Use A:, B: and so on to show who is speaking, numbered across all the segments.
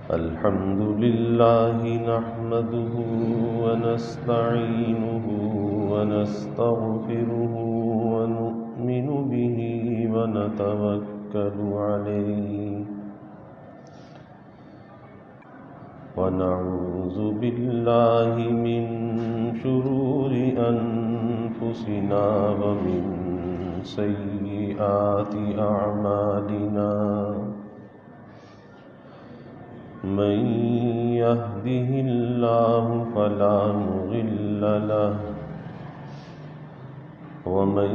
A: الحمد لله نحمده ونستعينه ونستغفره ونؤمن به ونتوكل عليه ونعوذ بالله من شرور أنفسنا ومن سيئات أعمالنا من يهده الله فلا مضل له ومن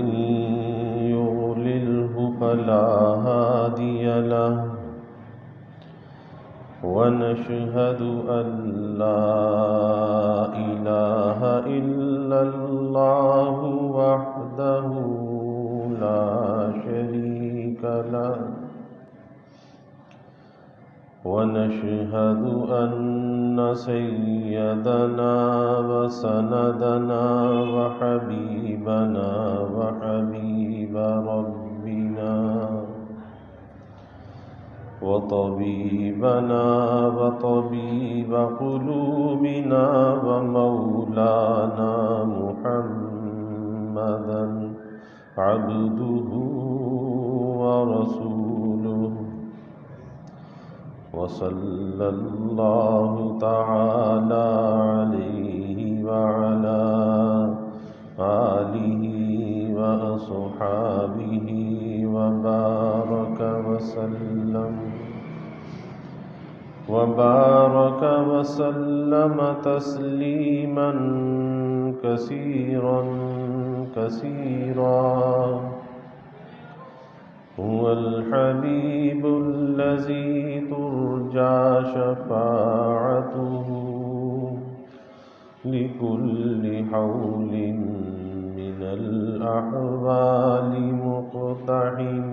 A: يضلله فلا هادي له ونشهد أن لا إله إلا الله وحده لا شريك له ونشهد أن سيدنا وسندنا وحبيبنا وحبيب ربنا وطبيبنا وطبيب قلوبنا ومولانا محمدا عبده ورسوله وصلى الله تعالى عليه وعلى آله وأصحابه وبارك وسلم تسليما كثيرا كثيرا هو الحبيب الذي ترجى شفاعته لكل حول من الأحوال مقتحم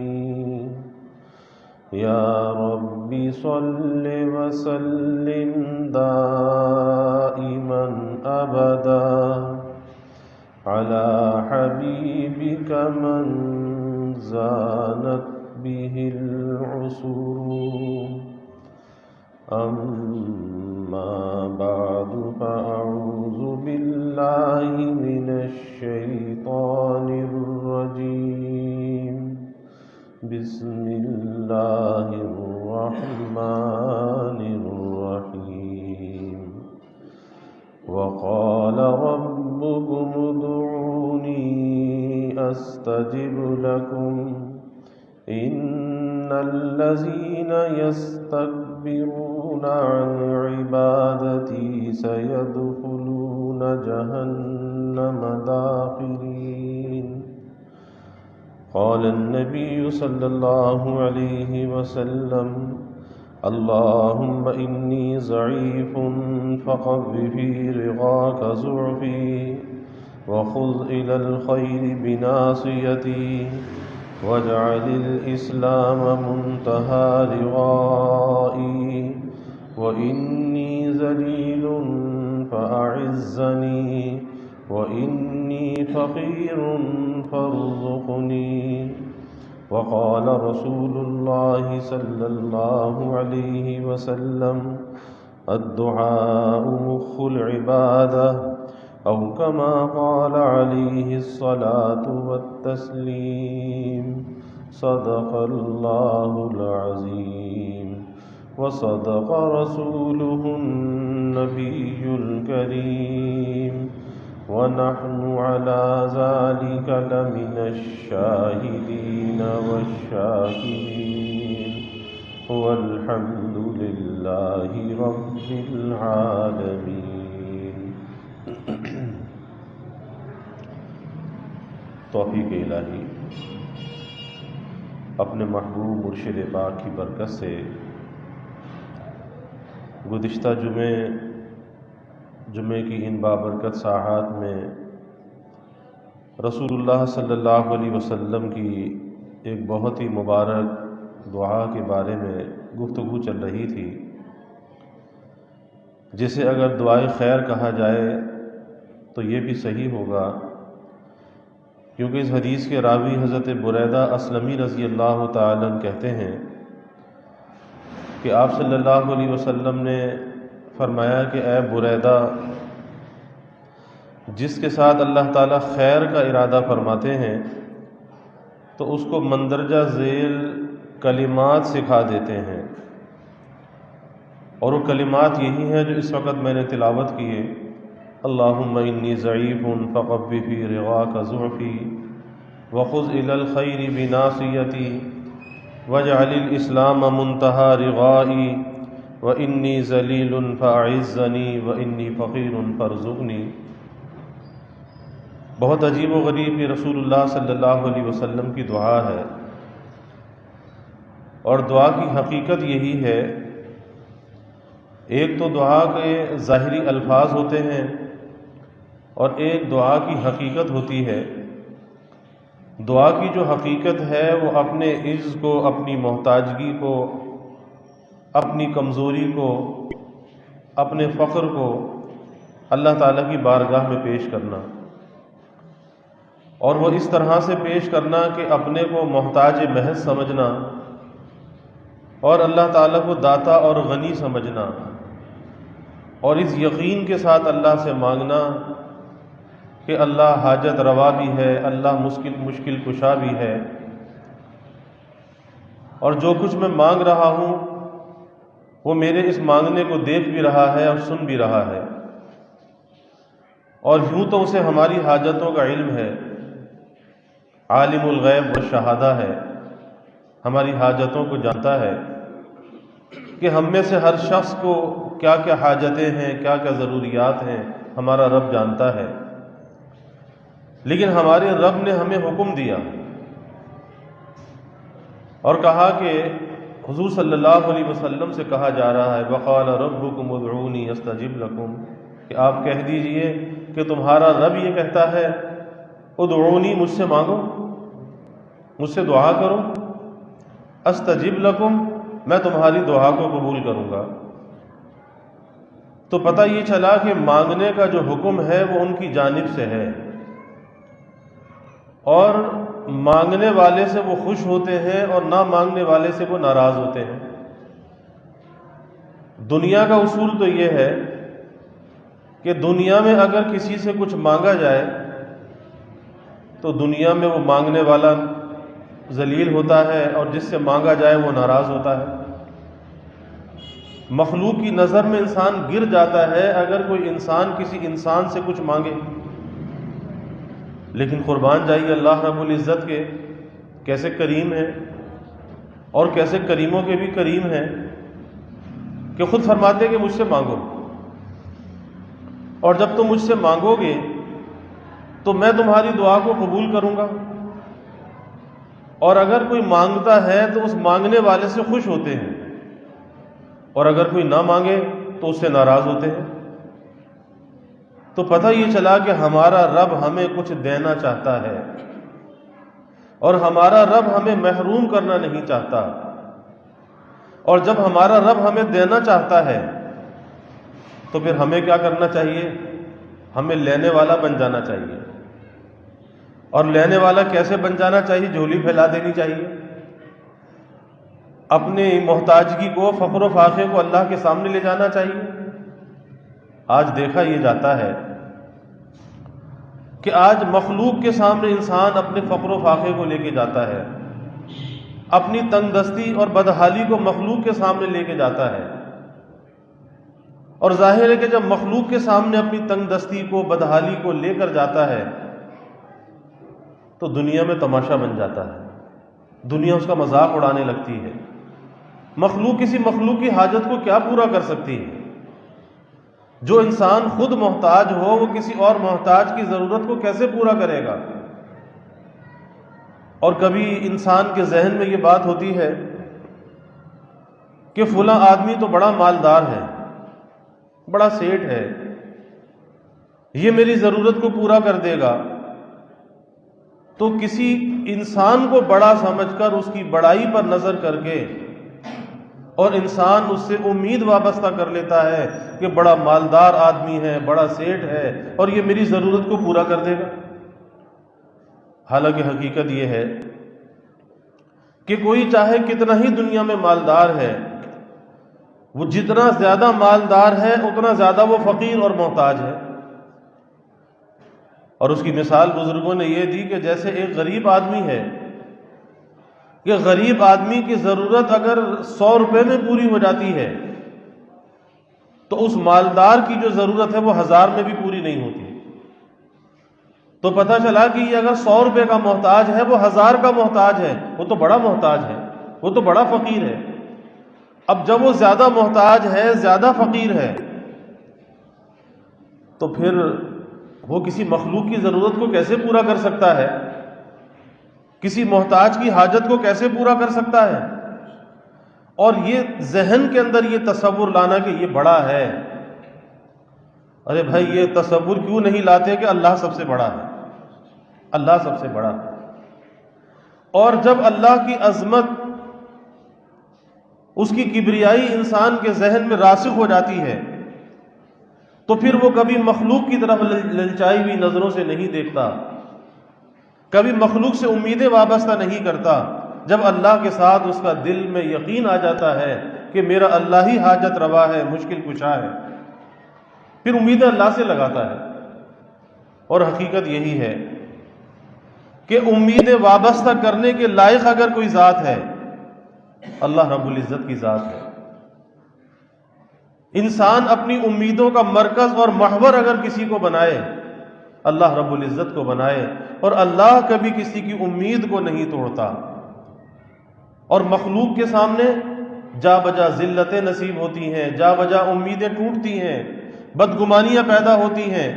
A: يا رب صل وسلم دائما أبدا على حبيبك من زانت به العصور أما بعد فأعوذ بالله من الشيطان الرجيم بسم الله الرحمن الرحيم وقال ربكم ادعوني أستجب لكم إن الذين يستكبرون عن عبادتي سيدخلون جهنم داخرين قال النبي صلى الله عليه وسلم اللهم إني ضعيف فقو في رضاك ضعفي وخذ إلى الخير بناصيتي واجعل الإسلام منتهى رغائي وإني ذليل فأعزني وإني فقير فارزقني وقال رسول الله صلى الله عليه وسلم الدعاء مخ العبادة أو كما قال عليه الصلاة والتسليم صدق الله العظيم وصدق رسوله النبي الكريم ونحن على ذلك لمن الشاهدين والشاكرين والحمد لله رب العالمين توفیق الہی اپنے محبوب مرشد پاک کی برکت سے گزشتہ جمعے کی ان بابرکت ساعات میں رسول اللہ صلی اللہ علیہ وسلم کی ایک بہت ہی مبارک دعا کے بارے میں گفتگو چل رہی تھی، جسے اگر دعائے خیر کہا جائے تو یہ بھی صحیح ہوگا کیونکہ اس حدیث کے راوی حضرت بریدہ اسلمی رضی اللہ تعالیٰ عنہ کہتے ہیں کہ آپ صلی اللہ علیہ وسلم نے فرمایا کہ اے بریدہ، جس کے ساتھ اللہ تعالیٰ خیر کا ارادہ فرماتے ہیں تو اس کو مندرجہ ذیل کلمات سکھا دیتے ہیں، اور وہ کلمات یہی ہیں جو اس وقت میں نے تلاوت کیے: اللہم انی ضعیف فقوی فی رضاک ضعفی وخذ الی الخیر بناصیتی واجعل الاسلام منتہی رغائی وانی ذلیل فاعزنی وانی فقیر فارزقنی۔ بہت عجیب و غریب یہ رسول اللہ صلی اللہ علیہ وسلم کی دعا ہے، اور دعا کی حقیقت یہی ہے، ایک تو دعا کے ظاہری الفاظ ہوتے ہیں اور ایک دعا کی حقیقت ہوتی ہے۔ دعا کی جو حقیقت ہے وہ اپنے عجز کو، اپنی محتاجگی کو، اپنی کمزوری کو، اپنے فقر کو اللہ تعالیٰ کی بارگاہ میں پیش کرنا، اور وہ اس طرح سے پیش کرنا کہ اپنے کو محتاج محض سمجھنا اور اللہ تعالیٰ کو داتا اور غنی سمجھنا، اور اس یقین کے ساتھ اللہ سے مانگنا کہ اللہ حاجت روا بھی ہے، اللہ مشکل کشا بھی ہے، اور جو کچھ میں مانگ رہا ہوں وہ میرے اس مانگنے کو دیکھ بھی رہا ہے اور سن بھی رہا ہے، اور یوں تو اسے ہماری حاجتوں کا علم ہے، عالم الغیب والشہادہ ہے، ہماری حاجتوں کو جانتا ہے کہ ہم میں سے ہر شخص کو کیا کیا حاجتیں ہیں، کیا کیا ضروریات ہیں، ہمارا رب جانتا ہے۔ لیکن ہمارے رب نے ہمیں حکم دیا اور کہا کہ حضور صلی اللہ علیہ وسلم سے کہا جا رہا ہے وقال ربکم ادعونی استجب لکم، کہ آپ کہہ دیجئے کہ تمہارا رب یہ کہتا ہے ادعونی، مجھ سے مانگو، مجھ سے دعا کرو، استجب لکم، میں تمہاری دعا کو قبول کروں گا۔ تو پتہ یہ چلا کہ مانگنے کا جو حکم ہے وہ ان کی جانب سے ہے، اور مانگنے والے سے وہ خوش ہوتے ہیں اور نہ مانگنے والے سے وہ ناراض ہوتے ہیں۔ دنیا کا اصول تو یہ ہے کہ دنیا میں اگر کسی سے کچھ مانگا جائے تو دنیا میں وہ مانگنے والا ذلیل ہوتا ہے اور جس سے مانگا جائے وہ ناراض ہوتا ہے۔ مخلوق کی نظر میں انسان گر جاتا ہے اگر کوئی انسان کسی انسان سے کچھ مانگے، لیکن قربان جائیے اللہ رب العزت کے کیسے کریم ہیں، اور کیسے کریموں کے بھی کریم ہیں کہ خود فرماتے کہ مجھ سے مانگو، اور جب تم مجھ سے مانگو گے تو میں تمہاری دعا کو قبول کروں گا، اور اگر کوئی مانگتا ہے تو اس مانگنے والے سے خوش ہوتے ہیں، اور اگر کوئی نہ مانگے تو اس سے ناراض ہوتے ہیں۔ تو پتہ یہ چلا کہ ہمارا رب ہمیں کچھ دینا چاہتا ہے، اور ہمارا رب ہمیں محروم کرنا نہیں چاہتا، اور جب ہمارا رب ہمیں دینا چاہتا ہے تو پھر ہمیں کیا کرنا چاہیے؟ ہمیں لینے والا بن جانا چاہیے۔ اور لینے والا کیسے بن جانا چاہیے؟ جھولی پھیلا دینی چاہیے، اپنی محتاجگی کو، فقر و فاقے کو اللہ کے سامنے لے جانا چاہیے۔ آج دیکھا یہ جاتا ہے کہ آج مخلوق کے سامنے انسان اپنے فقر و فاقے کو لے کے جاتا ہے، اپنی تنگ دستی اور بدحالی کو مخلوق کے سامنے لے کے جاتا ہے، اور ظاہر ہے کہ جب مخلوق کے سامنے اپنی تنگ دستی کو، بدحالی کو لے کر جاتا ہے تو دنیا میں تماشا بن جاتا ہے، دنیا اس کا مذاق اڑانے لگتی ہے۔ مخلوق کسی مخلوق کی حاجت کو کیا پورا کر سکتی ہے؟ جو انسان خود محتاج ہو وہ کسی اور محتاج کی ضرورت کو کیسے پورا کرے گا؟ اور کبھی انسان کے ذہن میں یہ بات ہوتی ہے کہ فلاں آدمی تو بڑا مالدار ہے، بڑا سیٹھ ہے، یہ میری ضرورت کو پورا کر دے گا، تو کسی انسان کو بڑا سمجھ کر اس کی بڑائی پر نظر کر کے اور انسان اس سے امید وابستہ کر لیتا ہے کہ بڑا مالدار آدمی ہے، بڑا سیٹھ ہے اور یہ میری ضرورت کو پورا کر دے گا۔ حالانکہ حقیقت یہ ہے کہ کوئی چاہے کتنا ہی دنیا میں مالدار ہے، وہ جتنا زیادہ مالدار ہے اتنا زیادہ وہ فقیر اور محتاج ہے۔ اور اس کی مثال بزرگوں نے یہ دی کہ جیسے ایک غریب آدمی ہے کہ غریب آدمی کی ضرورت اگر 100 روپے میں پوری ہو جاتی ہے تو اس مالدار کی جو ضرورت ہے وہ 1000 میں بھی پوری نہیں ہوتی۔ تو پتہ چلا کہ یہ اگر 100 روپے کا محتاج ہے وہ 1000 کا محتاج ہے، وہ تو بڑا محتاج ہے، وہ تو بڑا فقیر ہے۔ اب جب وہ زیادہ محتاج ہے، زیادہ فقیر ہے، تو پھر وہ کسی مخلوق کی ضرورت کو کیسے پورا کر سکتا ہے؟ کسی محتاج کی حاجت کو کیسے پورا کر سکتا ہے؟ اور یہ ذہن کے اندر یہ تصور لانا کہ یہ بڑا ہے، ارے بھائی یہ تصور کیوں نہیں لاتے کہ اللہ سب سے بڑا ہے، اللہ سب سے بڑا ہے۔ اور جب اللہ کی عظمت، اس کی کبریائی انسان کے ذہن میں راسخ ہو جاتی ہے تو پھر وہ کبھی مخلوق کی طرف للچائی ہوئی نظروں سے نہیں دیکھتا، کبھی مخلوق سے امیدیں وابستہ نہیں کرتا۔ جب اللہ کے ساتھ اس کا دل میں یقین آ جاتا ہے کہ میرا اللہ ہی حاجت روا ہے، مشکل کشا ہے، پھر امیدیں اللہ سے لگاتا ہے۔ اور حقیقت یہی ہے کہ امیدیں وابستہ کرنے کے لائق اگر کوئی ذات ہے، اللہ رب العزت کی ذات ہے۔ انسان اپنی امیدوں کا مرکز اور محور اگر کسی کو بنائے، اللہ رب العزت کو بنائے، اور اللہ کبھی کسی کی امید کو نہیں توڑتا۔ اور مخلوق کے سامنے جا بجا ذلتیں نصیب ہوتی ہیں، جا بجا امیدیں ٹوٹتی ہیں، بدگمانیاں پیدا ہوتی ہیں،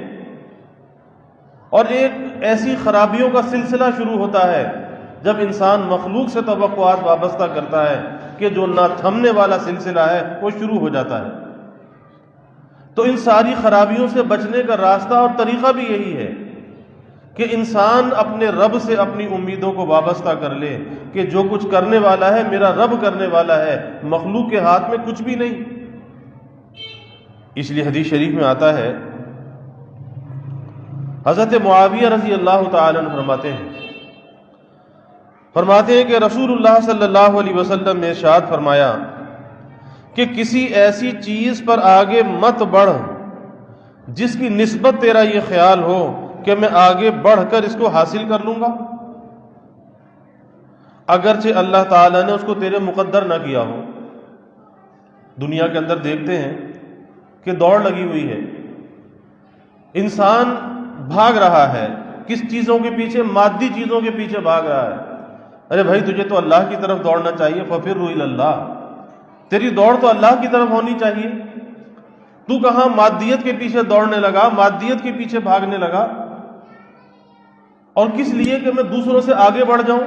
A: اور ایک ایسی خرابیوں کا سلسلہ شروع ہوتا ہے جب انسان مخلوق سے توقعات وابستہ کرتا ہے کہ جو نہ تھمنے والا سلسلہ ہے وہ شروع ہو جاتا ہے۔ تو ان ساری خرابیوں سے بچنے کا راستہ اور طریقہ بھی یہی ہے کہ انسان اپنے رب سے اپنی امیدوں کو وابستہ کر لے کہ جو کچھ کرنے والا ہے میرا رب کرنے والا ہے، مخلوق کے ہاتھ میں کچھ بھی نہیں۔ اس لیے حدیث شریف میں آتا ہے، حضرت معاویہ رضی اللہ تعالیٰ عنہ فرماتے ہیں کہ رسول اللہ صلی اللہ علیہ وسلم نے ارشاد فرمایا کہ کسی ایسی چیز پر آگے مت بڑھ جس کی نسبت تیرا یہ خیال ہو کہ میں آگے بڑھ کر اس کو حاصل کر لوں گا، اگرچہ اللہ تعالیٰ نے اس کو تیرے مقدر نہ کیا ہو۔ دنیا کے اندر دیکھتے ہیں کہ دوڑ لگی ہوئی ہے، انسان بھاگ رہا ہے، کس چیزوں کے پیچھے؟ مادی چیزوں کے پیچھے بھاگ رہا ہے۔ ارے بھائی تجھے تو اللہ کی طرف دوڑنا چاہیے، فَفِرُّوا إِلَى اللَّهِ، تیری دوڑ تو اللہ کی طرف ہونی چاہیے۔ تو کہاں مادیت کے پیچھے دوڑنے لگا، مادیت کے پیچھے بھاگنے لگا، اور کس لیے کہ میں دوسروں سے آگے بڑھ جاؤں۔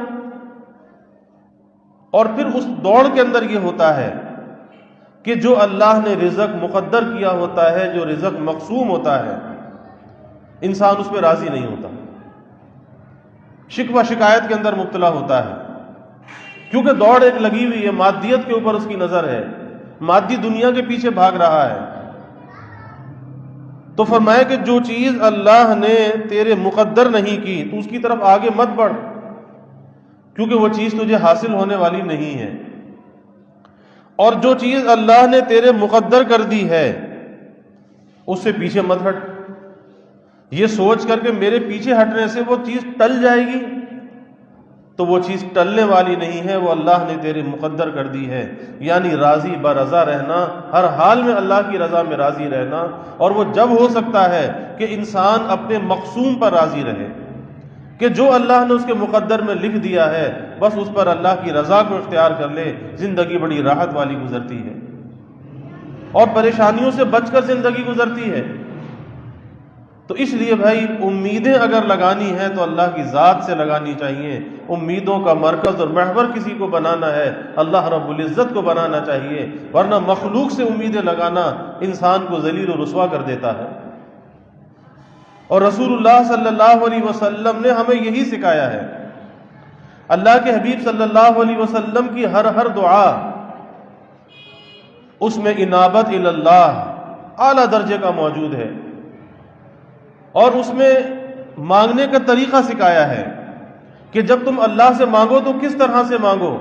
A: اور پھر اس دوڑ کے اندر یہ ہوتا ہے کہ جو اللہ نے رزق مقدر کیا ہوتا ہے، جو رزق مقسوم ہوتا ہے، انسان اس پہ راضی نہیں ہوتا، شکوہ شکایت کے اندر مبتلا ہوتا ہے، کیونکہ دوڑ ایک لگی ہوئی ہے، مادیت کے اوپر اس کی نظر ہے، مادی دنیا کے پیچھے بھاگ رہا ہے۔ تو فرمایا کہ جو چیز اللہ نے تیرے مقدر نہیں کی تو اس کی طرف آگے مت بڑھ، کیونکہ وہ چیز تجھے حاصل ہونے والی نہیں ہے۔ اور جو چیز اللہ نے تیرے مقدر کر دی ہے اس سے پیچھے مت ہٹ، یہ سوچ کر کہ میرے پیچھے ہٹنے سے وہ چیز ٹل جائے گی، تو وہ چیز ٹلنے والی نہیں ہے، وہ اللہ نے تیرے مقدر کر دی ہے۔ یعنی راضی برضا رہنا، ہر حال میں اللہ کی رضا میں راضی رہنا، اور وہ جب ہو سکتا ہے کہ انسان اپنے مقسوم پر راضی رہے، کہ جو اللہ نے اس کے مقدر میں لکھ دیا ہے بس اس پر اللہ کی رضا کو اختیار کر لے، زندگی بڑی راحت والی گزرتی ہے اور پریشانیوں سے بچ کر زندگی گزرتی ہے۔ تو اس لیے بھائی امیدیں اگر لگانی ہیں تو اللہ کی ذات سے لگانی چاہیے، امیدوں کا مرکز اور محور کسی کو بنانا ہے اللہ رب العزت کو بنانا چاہیے، ورنہ مخلوق سے امیدیں لگانا انسان کو ذلیل و رسوا کر دیتا ہے۔ اور رسول اللہ صلی اللہ علیہ وسلم نے ہمیں یہی سکھایا ہے۔ اللہ کے حبیب صلی اللہ علیہ وسلم کی ہر دعا اس میں انابت الی اللہ اعلیٰ درجے کا موجود ہے، اور اس میں مانگنے کا طریقہ سکھایا ہے کہ جب تم اللہ سے مانگو تو کس طرح سے مانگو.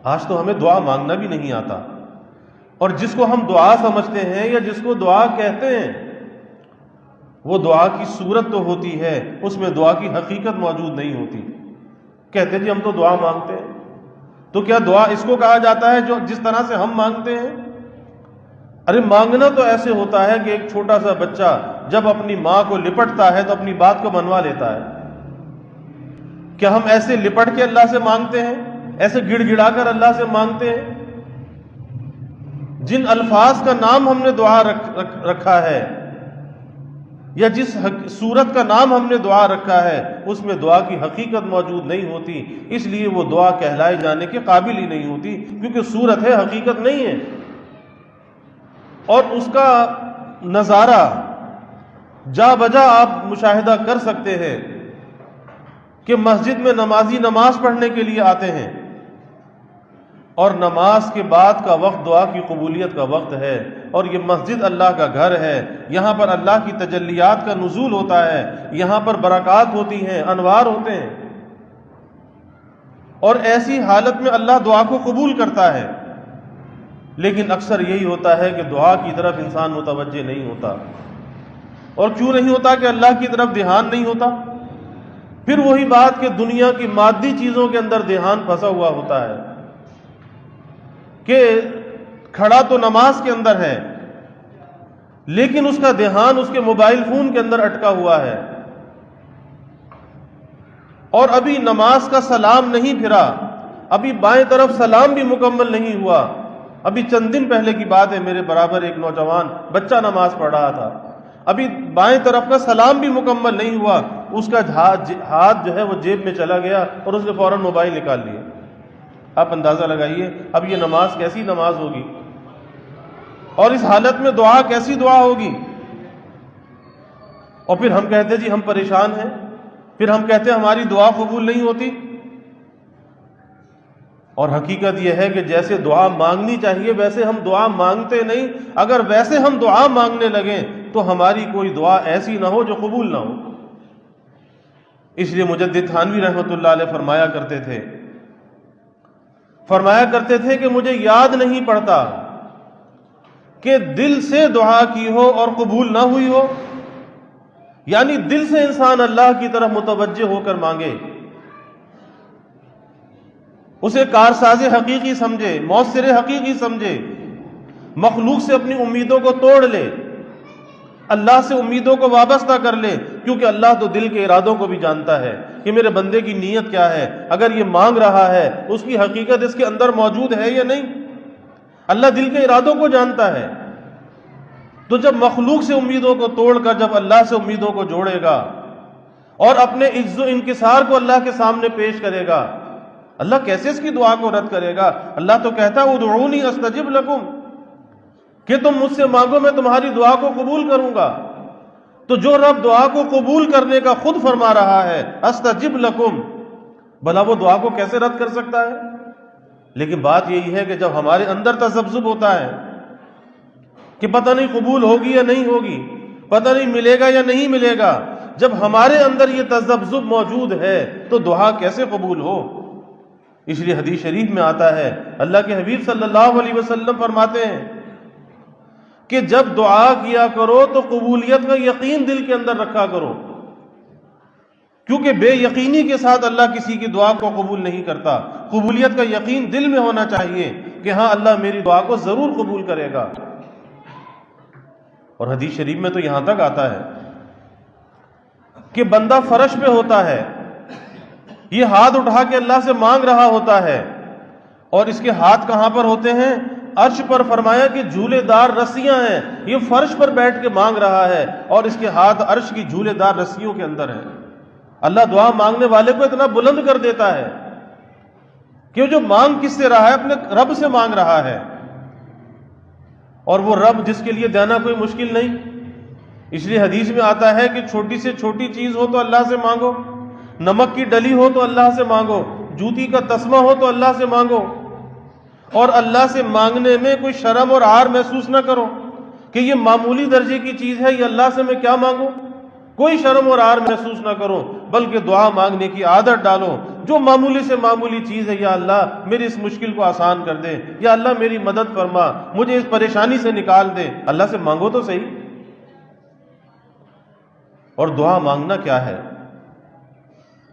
A: آج تو ہمیں دعا مانگنا بھی نہیں آتا، اور جس کو ہم دعا سمجھتے ہیں یا جس کو دعا کہتے ہیں وہ دعا کی صورت تو ہوتی ہے، اس میں دعا کی حقیقت موجود نہیں ہوتی. کہتے جی ہم تو دعا مانگتے ہیں، تو کیا دعا اس کو کہا جاتا ہے جو جس طرح سے ہم مانگتے ہیں؟ ارے مانگنا تو ایسے ہوتا ہے کہ ایک چھوٹا سا بچہ جب اپنی ماں کو لپٹتا ہے تو اپنی بات کو منوا لیتا ہے. کیا ہم ایسے لپٹ کے اللہ سے مانگتے ہیں؟ ایسے گڑ گڑا کر اللہ سے مانگتے ہیں؟ جن الفاظ کا نام ہم نے دعا رکھا ہے یا جس صورت کا نام ہم نے دعا رکھا ہے اس میں دعا کی حقیقت موجود نہیں ہوتی، اس لیے وہ دعا کہلائے جانے کے قابل ہی نہیں ہوتی، کیونکہ صورت ہے، حقیقت نہیں ہے. اور اس کا نظارہ جا بجا آپ مشاہدہ کر سکتے ہیں کہ مسجد میں نمازی نماز پڑھنے کے لیے آتے ہیں اور نماز کے بعد کا وقت دعا کی قبولیت کا وقت ہے، اور یہ مسجد اللہ کا گھر ہے، یہاں پر اللہ کی تجلیات کا نزول ہوتا ہے، یہاں پر برکات ہوتی ہیں، انوار ہوتے ہیں، اور ایسی حالت میں اللہ دعا کو قبول کرتا ہے. لیکن اکثر یہی ہوتا ہے کہ دعا کی طرف انسان متوجہ نہیں ہوتا. اور کیوں نہیں ہوتا؟ کہ اللہ کی طرف دھیان نہیں ہوتا. پھر وہی بات کہ دنیا کی مادی چیزوں کے اندر دھیان پھنسا ہوا ہوتا ہے کہ کھڑا تو نماز کے اندر ہے لیکن اس کا دھیان اس کے موبائل فون کے اندر اٹکا ہوا ہے، اور ابھی نماز کا سلام نہیں پھرا، ابھی بائیں طرف سلام بھی مکمل نہیں ہوا. ابھی چند دن پہلے کی بات ہے، میرے برابر ایک نوجوان بچہ نماز پڑھ رہا تھا، ابھی بائیں طرف کا سلام بھی مکمل نہیں ہوا، اس کا ہاتھ جو ہے وہ جیب میں چلا گیا اور اس نے فوراً موبائل نکال لیا. آپ اندازہ لگائیے اب یہ نماز کیسی نماز ہوگی، اور اس حالت میں دعا کیسی دعا ہوگی. اور پھر ہم کہتے جی ہم پریشان ہیں، پھر ہم کہتے ہماری دعا قبول نہیں ہوتی. اور حقیقت یہ ہے کہ جیسے دعا مانگنی چاہیے ویسے ہم دعا مانگتے نہیں. اگر ویسے ہم دعا مانگنے لگیں تو ہماری کوئی دعا ایسی نہ ہو جو قبول نہ ہو. اس لیے مجدد تھانوی رحمۃ اللہ علیہ فرمایا کرتے تھے کہ مجھے یاد نہیں پڑتا کہ دل سے دعا کی ہو اور قبول نہ ہوئی ہو، یعنی دل سے انسان اللہ کی طرف متوجہ ہو کر مانگے، اسے کارساز حقیقی سمجھے، مؤثر حقیقی سمجھے، مخلوق سے اپنی امیدوں کو توڑ لے، اللہ سے امیدوں کو وابستہ کر لے، کیونکہ اللہ تو دل کے ارادوں کو بھی جانتا ہے کہ میرے بندے کی نیت کیا ہے. اگر یہ مانگ رہا ہے اس کی حقیقت اس کے اندر موجود ہے یا نہیں. اللہ دل کے ارادوں کو جانتا ہے. تو جب مخلوق سے امیدوں کو توڑ کر جب اللہ سے امیدوں کو جوڑے گا اور اپنے عجز و انکسار کو اللہ کے سامنے پیش کرے گا، اللہ کیسے اس کی دعا کو رد کرے گا؟ اللہ تو کہتا ہے ادعونی استجب لکم، کہ تم مجھ سے مانگو میں تمہاری دعا کو قبول کروں گا. تو جو رب دعا کو قبول کرنے کا خود فرما رہا ہے استجب لکم، بھلا وہ دعا کو کیسے رد کر سکتا ہے؟ لیکن بات یہی ہے کہ جب ہمارے اندر تذبذب ہوتا ہے کہ پتہ نہیں قبول ہوگی یا نہیں ہوگی، پتہ نہیں ملے گا یا نہیں ملے گا، جب ہمارے اندر یہ تذبذب موجود ہے تو دعا کیسے قبول ہو؟ اس لیے حدیث شریف میں آتا ہے، اللہ کے حبیب صلی اللہ علیہ وسلم فرماتے ہیں کہ جب دعا کیا کرو تو قبولیت کا یقین دل کے اندر رکھا کرو، کیونکہ بے یقینی کے ساتھ اللہ کسی کی دعا کو قبول نہیں کرتا. قبولیت کا یقین دل میں ہونا چاہیے کہ ہاں اللہ میری دعا کو ضرور قبول کرے گا. اور حدیث شریف میں تو یہاں تک آتا ہے کہ بندہ فرش پہ ہوتا ہے، یہ ہاتھ اٹھا کے اللہ سے مانگ رہا ہوتا ہے، اور اس کے ہاتھ کہاں پر ہوتے ہیں؟ عرش پر. فرمایا کہ جھولے دار رسیاں ہیں، یہ فرش پر بیٹھ کے مانگ رہا ہے اور اس کے ہاتھ عرش کی جھولے دار رسیوں کے اندر ہیں. اللہ دعا مانگنے والے کو اتنا بلند کر دیتا ہے کہ جو مانگ کس سے رہا ہے؟ اپنے رب سے مانگ رہا ہے، اور وہ رب جس کے لیے دینا کوئی مشکل نہیں. اس لیے حدیث میں آتا ہے کہ چھوٹی سے چھوٹی چیز ہو تو اللہ سے مانگو، نمک کی ڈلی ہو تو اللہ سے مانگو، جوتی کا تسمہ ہو تو اللہ سے مانگو، اور اللہ سے مانگنے میں کوئی شرم اور عار محسوس نہ کرو کہ یہ معمولی درجے کی چیز ہے، یہ اللہ سے میں کیا مانگوں. کوئی شرم اور عار محسوس نہ کرو، بلکہ دعا مانگنے کی عادت ڈالو۔ جو معمولی سے معمولی چیز ہے، یا اللہ میری اس مشکل کو آسان کر دے، یا اللہ میری مدد فرما، مجھے اس پریشانی سے نکال دے، اللہ سے مانگو تو صحیح۔ اور دعا مانگنا کیا ہے؟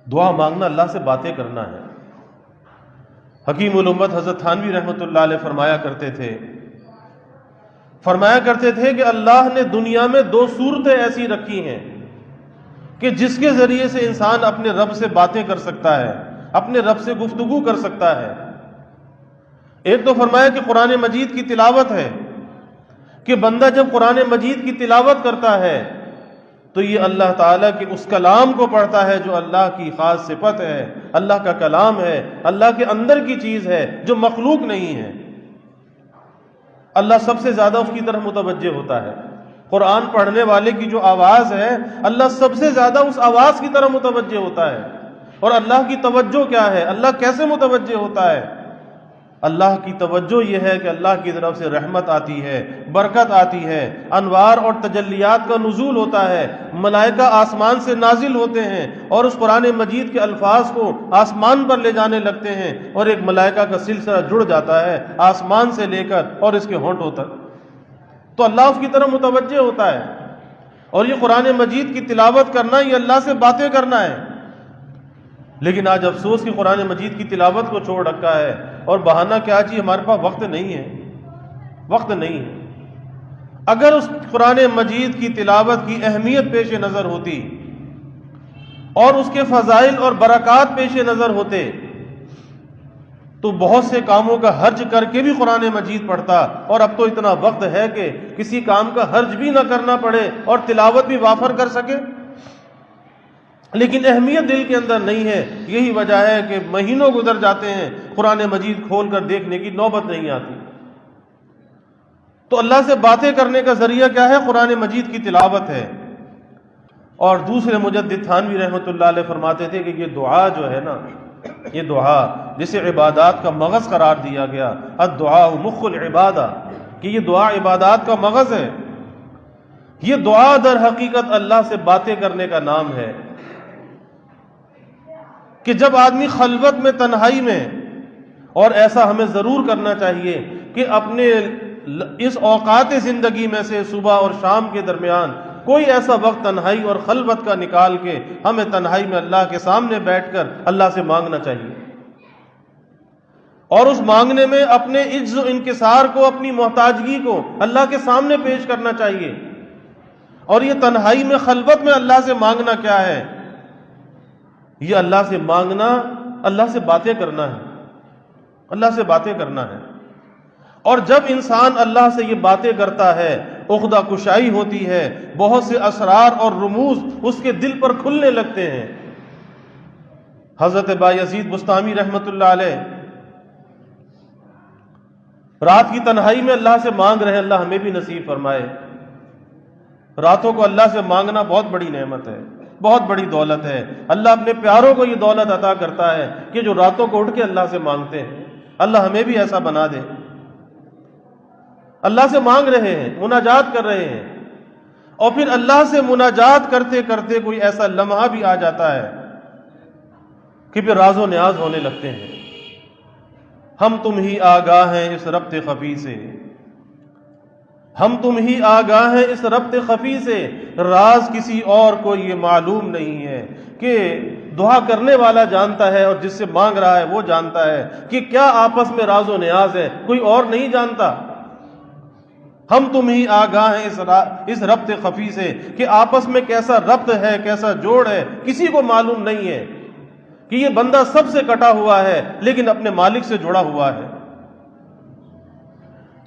A: دعا مانگنا اللہ سے باتیں کرنا ہے۔ حکیم الامت حضرت تھانوی رحمۃ اللہ علیہ فرمایا کرتے تھے کہ اللہ نے دنیا میں دو صورتیں ایسی رکھی ہیں کہ جس کے ذریعے سے انسان اپنے رب سے باتیں کر سکتا ہے، اپنے رب سے گفتگو کر سکتا ہے۔ ایک تو فرمایا کہ قرآن مجید کی تلاوت ہے، کہ بندہ جب قرآن مجید کی تلاوت کرتا ہے تو یہ اللہ تعالیٰ کے اس کلام کو پڑھتا ہے جو اللہ کی خاص صفت ہے، اللہ کا کلام ہے، اللہ کے اندر کی چیز ہے جو مخلوق نہیں ہے۔ اللہ سب سے زیادہ اس کی طرف متوجہ ہوتا ہے۔ قرآن پڑھنے والے کی جو آواز ہے، اللہ سب سے زیادہ اس آواز کی طرف متوجہ ہوتا ہے۔ اور اللہ کی توجہ کیا ہے؟ اللہ کیسے متوجہ ہوتا ہے؟ اللہ کی توجہ یہ ہے کہ اللہ کی طرف سے رحمت آتی ہے، برکت آتی ہے، انوار اور تجلیات کا نزول ہوتا ہے، ملائکہ آسمان سے نازل ہوتے ہیں اور اس قرآن مجید کے الفاظ کو آسمان پر لے جانے لگتے ہیں، اور ایک ملائکہ کا سلسلہ جڑ جاتا ہے آسمان سے لے کر اور اس کے ہونٹوں تک۔ تو اللہ اس کی طرف متوجہ ہوتا ہے، اور یہ قرآن مجید کی تلاوت کرنا، یہ اللہ سے باتیں کرنا ہے۔ لیکن آج افسوس کہ قرآن مجید کی تلاوت کو چھوڑ رکھا ہے، اور بہانہ کیا جی ہمارے پاس وقت نہیں ہے، وقت نہیں ہے۔ اگر اس قرآن مجید کی تلاوت کی اہمیت پیش نظر ہوتی اور اس کے فضائل اور برکات پیش نظر ہوتے تو بہت سے کاموں کا حرج کر کے بھی قرآن مجید پڑھتا، اور اب تو اتنا وقت ہے کہ کسی کام کا حرج بھی نہ کرنا پڑے اور تلاوت بھی وافر کر سکے۔ لیکن اہمیت دل کے اندر نہیں ہے، یہی وجہ ہے کہ مہینوں گزر جاتے ہیں، قرآن مجید کھول کر دیکھنے کی نوبت نہیں آتی۔ تو اللہ سے باتیں کرنے کا ذریعہ کیا ہے؟ قرآن مجید کی تلاوت ہے۔ اور دوسرے مجدد تھانوی رحمۃ اللہ علیہ فرماتے تھے کہ یہ دعا جو ہے نا، یہ دعا جسے عبادات کا مغز قرار دیا گیا، الدعاء مخ العبادہ، کہ یہ دعا عبادات کا مغز ہے۔ یہ دعا در حقیقت اللہ سے باتیں کرنے کا نام ہے، کہ جب آدمی خلوت میں، تنہائی میں، اور ایسا ہمیں ضرور کرنا چاہیے کہ اپنے اس اوقات زندگی میں سے صبح اور شام کے درمیان کوئی ایسا وقت تنہائی اور خلوت کا نکال کے ہمیں تنہائی میں اللہ کے سامنے بیٹھ کر اللہ سے مانگنا چاہیے، اور اس مانگنے میں اپنے عجز و انکسار کو، اپنی محتاجگی کو اللہ کے سامنے پیش کرنا چاہیے۔ اور یہ تنہائی میں، خلوت میں اللہ سے مانگنا کیا ہے؟ یہ اللہ سے مانگنا اللہ سے باتیں کرنا ہے، اللہ سے باتیں کرنا ہے۔ اور جب انسان اللہ سے یہ باتیں کرتا ہے، عقدہ کشائی ہوتی ہے، بہت سے اسرار اور رموز اس کے دل پر کھلنے لگتے ہیں۔ حضرت بایزید بستامی رحمۃ اللہ علیہ رات کی تنہائی میں اللہ سے مانگ رہے ہیں، اللہ ہمیں بھی نصیب فرمائے۔ راتوں کو اللہ سے مانگنا بہت بڑی نعمت ہے، بہت بڑی دولت ہے۔ اللہ اپنے پیاروں کو یہ دولت عطا کرتا ہے کہ جو راتوں کو اٹھ کے اللہ سے مانگتے ہیں۔ اللہ ہمیں بھی ایسا بنا دے۔ اللہ سے مانگ رہے ہیں، مناجات کر رہے ہیں، اور پھر اللہ سے مناجات کرتے کرتے کوئی ایسا لمحہ بھی آ جاتا ہے کہ پھر راز و نیاز ہونے لگتے ہیں۔ ہم تم ہی آگاہ ہیں اس ربط خفی سے، ہم تم ہی آگاہ ہیں اس ربط خفی سے، راز کسی اور کو یہ معلوم نہیں ہے۔ کہ دعا کرنے والا جانتا ہے اور جس سے مانگ رہا ہے وہ جانتا ہے کہ کیا آپس میں راز و نیاز ہے، کوئی اور نہیں جانتا۔ ہم تم ہی آگاہ ہیں اس ربط خفی سے، کہ آپس میں کیسا ربط ہے، کیسا جوڑ ہے، کسی کو معلوم نہیں ہے کہ یہ بندہ سب سے کٹا ہوا ہے لیکن اپنے مالک سے جڑا ہوا ہے۔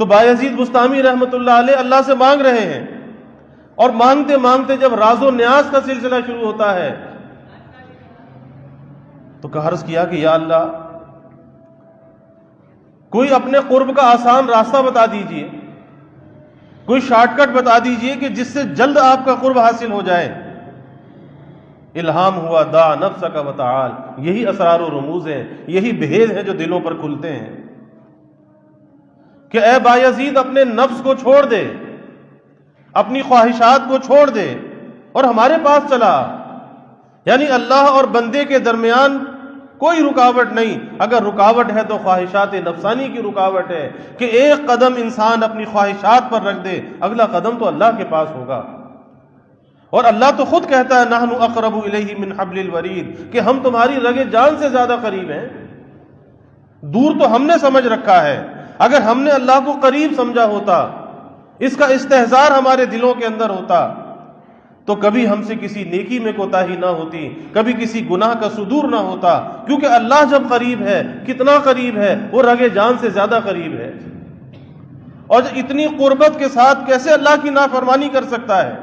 A: تو بایزید بستامی رحمۃ اللہ علیہ اللہ سے مانگ رہے ہیں، اور مانگتے مانگتے جب راز و نیاز کا سلسلہ شروع ہوتا ہے تو عرض کیا کہ یا اللہ کوئی اپنے قرب کا آسان راستہ بتا دیجئے، کوئی شارٹ کٹ بتا دیجئے کہ جس سے جلد آپ کا قرب حاصل ہو جائے۔ الہام ہوا دا نفسک وتعال، یہی اسرار و رموز ہیں، یہی بھید ہیں جو دلوں پر کھلتے ہیں کہ اے بایزید اپنے نفس کو چھوڑ دے، اپنی خواہشات کو چھوڑ دے، اور ہمارے پاس چلا، یعنی اللہ اور بندے کے درمیان کوئی رکاوٹ نہیں۔ اگر رکاوٹ ہے تو خواہشات نفسانی کی رکاوٹ ہے کہ ایک قدم انسان اپنی خواہشات پر رکھ دے، اگلا قدم تو اللہ کے پاس ہوگا۔ اور اللہ تو خود کہتا ہے نحن اقرب الیہ من حبل الورید، کہ ہم تمہاری رگ جان سے زیادہ قریب ہیں۔ دور تو ہم نے سمجھ رکھا ہے، اگر ہم نے اللہ کو قریب سمجھا ہوتا، اس کا استحضار ہمارے دلوں کے اندر ہوتا، تو کبھی ہم سے کسی نیکی میں کوتاہی نہ ہوتی، کبھی کسی گناہ کا صدور نہ ہوتا، کیونکہ اللہ جب قریب ہے، کتنا قریب ہے، وہ رگ جان سے زیادہ قریب ہے۔ اور اتنی قربت کے ساتھ کیسے اللہ کی نافرمانی کر سکتا ہے،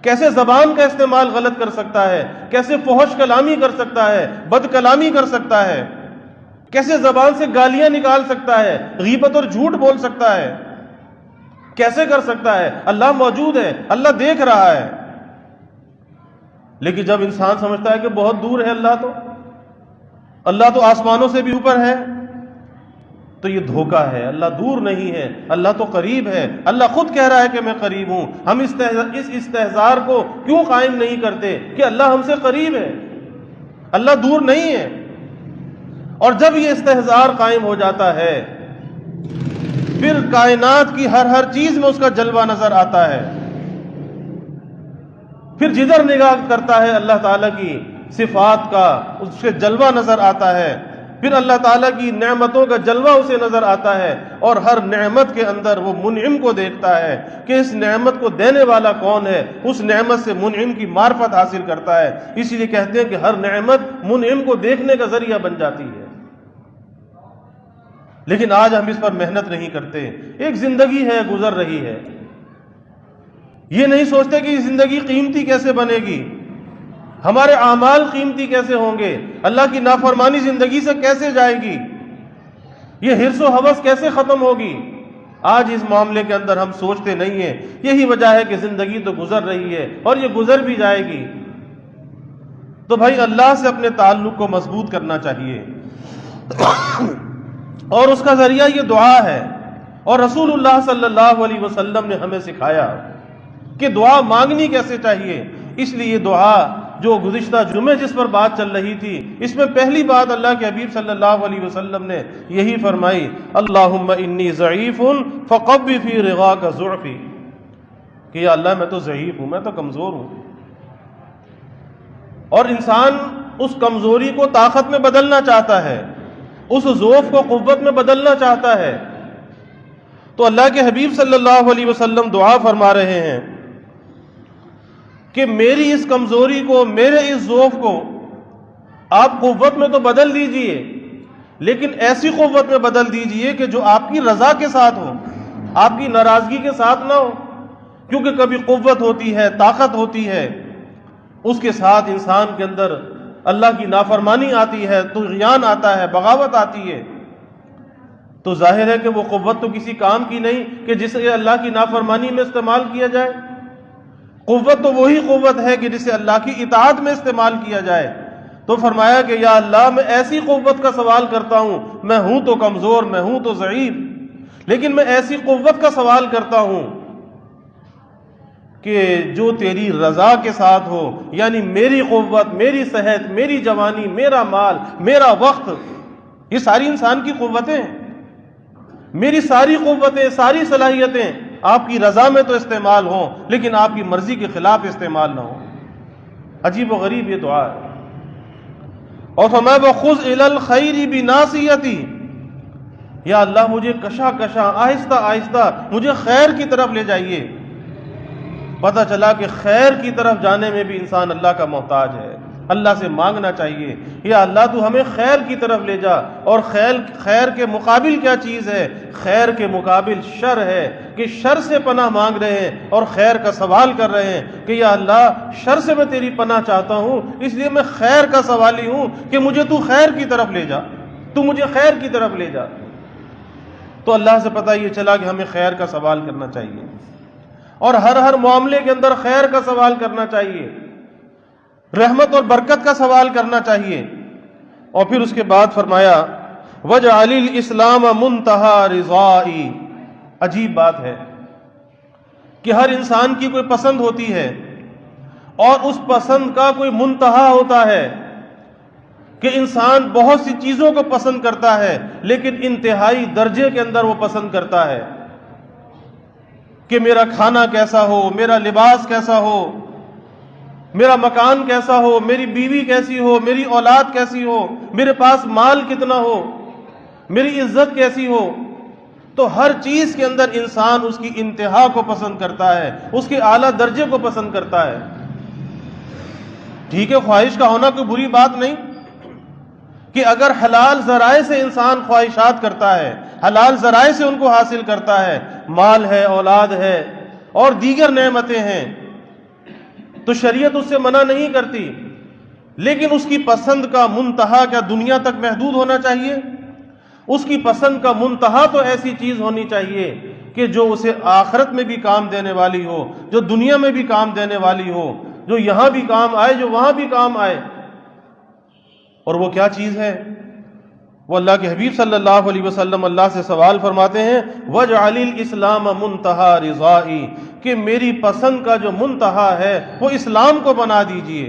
A: کیسے زبان کا استعمال غلط کر سکتا ہے، کیسے فحش کلامی کر سکتا ہے، بد کلامی کر سکتا ہے، کیسے زبان سے گالیاں نکال سکتا ہے، غیبت اور جھوٹ بول سکتا ہے، کیسے کر سکتا ہے؟ اللہ موجود ہے، اللہ دیکھ رہا ہے۔ لیکن جب انسان سمجھتا ہے کہ بہت دور ہے اللہ تو آسمانوں سے بھی اوپر ہے، تو یہ دھوکہ ہے۔ اللہ دور نہیں ہے، اللہ تو قریب ہے۔ اللہ خود کہہ رہا ہے کہ میں قریب ہوں۔ ہم اس استحضار کو کیوں قائم نہیں کرتے کہ اللہ ہم سے قریب ہے، اللہ دور نہیں ہے؟ اور جب یہ استحضار قائم ہو جاتا ہے، پھر کائنات کی ہر چیز میں اس کا جلوہ نظر آتا ہے۔ پھر جدھر نگاہ کرتا ہے اللہ تعالیٰ کی صفات کا اس سے جلوہ نظر آتا ہے، پھر اللہ تعالیٰ کی نعمتوں کا جلوہ اسے نظر آتا ہے، اور ہر نعمت کے اندر وہ منعم کو دیکھتا ہے کہ اس نعمت کو دینے والا کون ہے، اس نعمت سے منعم کی معرفت حاصل کرتا ہے۔ اسی لیے کہتے ہیں کہ ہر نعمت منعم کو دیکھنے کا ذریعہ بن جاتی ہے۔ لیکن آج ہم اس پر محنت نہیں کرتے۔ ایک زندگی ہے، گزر رہی ہے، یہ نہیں سوچتے کہ یہ زندگی قیمتی کیسے بنے گی، ہمارے اعمال قیمتی کیسے ہوں گے، اللہ کی نافرمانی زندگی سے کیسے جائے گی، یہ حرص و ہوس کیسے ختم ہوگی۔ آج اس معاملے کے اندر ہم سوچتے نہیں ہیں۔ یہی وجہ ہے کہ زندگی تو گزر رہی ہے اور یہ گزر بھی جائے گی۔ تو بھائی اللہ سے اپنے تعلق کو مضبوط کرنا چاہیے، اور اس کا ذریعہ یہ دعا ہے۔ اور رسول اللہ صلی اللہ علیہ وسلم نے ہمیں سکھایا کہ دعا مانگنی کیسے چاہیے۔ اس لیے یہ دعا جو گزشتہ جمعے جس پر بات چل رہی تھی، اس میں پہلی بات اللہ کے حبیب صلی اللہ علیہ وسلم نے یہی فرمائی، اللہم انی ضعیف فقوی فی رضاک ضعفی، کہ یا اللہ میں تو ضعیف ہوں، میں تو کمزور ہوں۔ اور انسان اس کمزوری کو طاقت میں بدلنا چاہتا ہے، اس ضعف کو قوت میں بدلنا چاہتا ہے۔ تو اللہ کے حبیب صلی اللہ علیہ وسلم دعا فرما رہے ہیں کہ میری اس کمزوری کو، میرے اس ضعف کو آپ قوت میں تو بدل دیجئے، لیکن ایسی قوت میں بدل دیجئے کہ جو آپ کی رضا کے ساتھ ہو، آپ کی ناراضگی کے ساتھ نہ ہو۔ کیونکہ کبھی قوت ہوتی ہے، طاقت ہوتی ہے، اس کے ساتھ انسان کے اندر اللہ کی نافرمانی آتی ہے، طغیان آتا ہے، بغاوت آتی ہے، تو ظاہر ہے کہ وہ قوت تو کسی کام کی نہیں کہ جسے اللہ کی نافرمانی میں استعمال کیا جائے۔ قوت تو وہی قوت ہے کہ جسے اللہ کی اطاعت میں استعمال کیا جائے۔ تو فرمایا کہ یا اللہ میں ایسی قوت کا سوال کرتا ہوں، میں ہوں تو کمزور، میں ہوں تو ضعیف، لیکن میں ایسی قوت کا سوال کرتا ہوں کہ جو تیری رضا کے ساتھ ہو، یعنی میری قوت، میری صحت، میری جوانی، میرا مال، میرا وقت، یہ ساری انسان کی قوتیں، میری ساری قوتیں، ساری صلاحیتیں آپ کی رضا میں تو استعمال ہوں، لیکن آپ کی مرضی کے خلاف استعمال نہ ہوں۔ عجیب و غریب یہ دعا ہے۔ اور فرمایا وَخُذْ إِلَى الْخَيْرِ بِنَاصِيَتِي، یا اللہ مجھے کشا کشا، آہستہ آہستہ مجھے خیر کی طرف لے جائیے۔ پتہ چلا کہ خیر کی طرف جانے میں بھی انسان اللہ کا محتاج ہے، اللہ سے مانگنا چاہیے، یا اللہ تو ہمیں خیر کی طرف لے جا۔ اور خیر کے مقابل کیا چیز ہے؟ خیر کے مقابل شر ہے، کہ شر سے پناہ مانگ رہے ہیں اور خیر کا سوال کر رہے ہیں کہ یا اللہ شر سے میں تیری پناہ چاہتا ہوں، اس لیے میں خیر کا سوالی ہوں کہ مجھے تو خیر کی طرف لے جا، تو مجھے خیر کی طرف لے جا۔ تو اللہ سے پتہ یہ چلا کہ ہمیں خیر کا سوال کرنا چاہیے، اور ہر معاملے کے اندر خیر کا سوال کرنا چاہیے، رحمت اور برکت کا سوال کرنا چاہیے۔ اور پھر اس کے بعد فرمایا وَجْعَلِ الْإِسْلَامَ مُنْتَهَا رِضَائِي۔ عجیب بات ہے کہ ہر انسان کی کوئی پسند ہوتی ہے، اور اس پسند کا کوئی منتہا ہوتا ہے کہ انسان بہت سی چیزوں کو پسند کرتا ہے لیکن انتہائی درجے کے اندر وہ پسند کرتا ہے کہ میرا کھانا کیسا ہو، میرا لباس کیسا ہو، میرا مکان کیسا ہو، میری بیوی کیسی ہو، میری اولاد کیسی ہو، میرے پاس مال کتنا ہو، میری عزت کیسی ہو۔ تو ہر چیز کے اندر انسان اس کی انتہا کو پسند کرتا ہے، اس کے اعلیٰ درجے کو پسند کرتا ہے۔ ٹھیک ہے، خواہش کا ہونا کوئی بری بات نہیں، کہ اگر حلال ذرائع سے انسان خواہشات کرتا ہے، حلال ذرائع سے ان کو حاصل کرتا ہے، مال ہے، اولاد ہے اور دیگر نعمتیں ہیں، تو شریعت اس سے منع نہیں کرتی، لیکن اس کی پسند کا منتہا کیا دنیا تک محدود ہونا چاہیے؟ اس کی پسند کا منتہا تو ایسی چیز ہونی چاہیے کہ جو اسے آخرت میں بھی کام دینے والی ہو، جو دنیا میں بھی کام دینے والی ہو، جو یہاں بھی کام آئے، جو وہاں بھی کام آئے۔ اور وہ کیا چیز ہے؟ وہ اللہ کے حبیب صلی اللہ علیہ وسلم اللہ سے سوال فرماتے ہیں وَاجْعَلِ الْإِسْلَامَ مُنْتَہَا رِضَائِي، کہ میری پسند کا جو منتہا ہے وہ اسلام کو بنا دیجئے،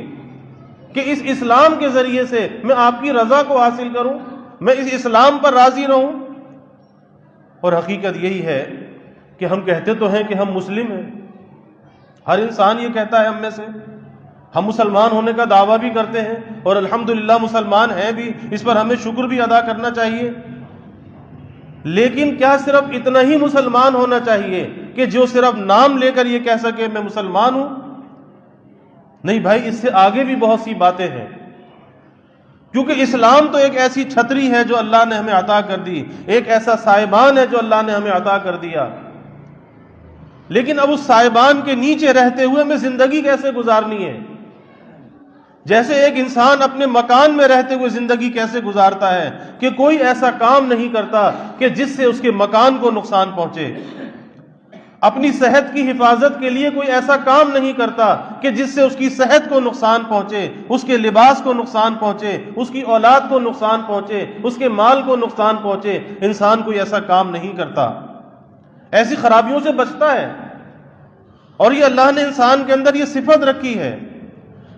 A: کہ اس اسلام کے ذریعے سے میں آپ کی رضا کو حاصل کروں، میں اس اسلام پر راضی رہوں۔ اور حقیقت یہی ہے کہ ہم کہتے تو ہیں کہ ہم مسلم ہیں، ہر انسان یہ کہتا ہے ہم میں سے، ہم مسلمان ہونے کا دعویٰ بھی کرتے ہیں اور الحمدللہ مسلمان ہیں بھی، اس پر ہمیں شکر بھی ادا کرنا چاہیے۔ لیکن کیا صرف اتنا ہی مسلمان ہونا چاہیے کہ جو صرف نام لے کر یہ کہہ سکے میں مسلمان ہوں؟ نہیں بھائی، اس سے آگے بھی بہت سی باتیں ہیں، کیونکہ اسلام تو ایک ایسی چھتری ہے جو اللہ نے ہمیں عطا کر دی، ایک ایسا سائبان ہے جو اللہ نے ہمیں عطا کر دیا، لیکن اب اس سائبان کے نیچے رہتے ہوئے ہمیں زندگی کیسے گزارنی ہے؟ جیسے ایک انسان اپنے مکان میں رہتے ہوئے زندگی کیسے گزارتا ہے کہ کوئی ایسا کام نہیں کرتا کہ جس سے اس کے مکان کو نقصان پہنچے، اپنی صحت کی حفاظت کے لیے کوئی ایسا کام نہیں کرتا کہ جس سے اس کی صحت کو نقصان پہنچے، اس کے لباس کو نقصان پہنچے، اس کی اولاد کو نقصان پہنچے، اس کے مال کو نقصان پہنچے۔ انسان کوئی ایسا کام نہیں کرتا، ایسی خرابیوں سے بچتا ہے۔ اور یہ اللہ نے انسان کے اندر یہ صفت رکھی ہے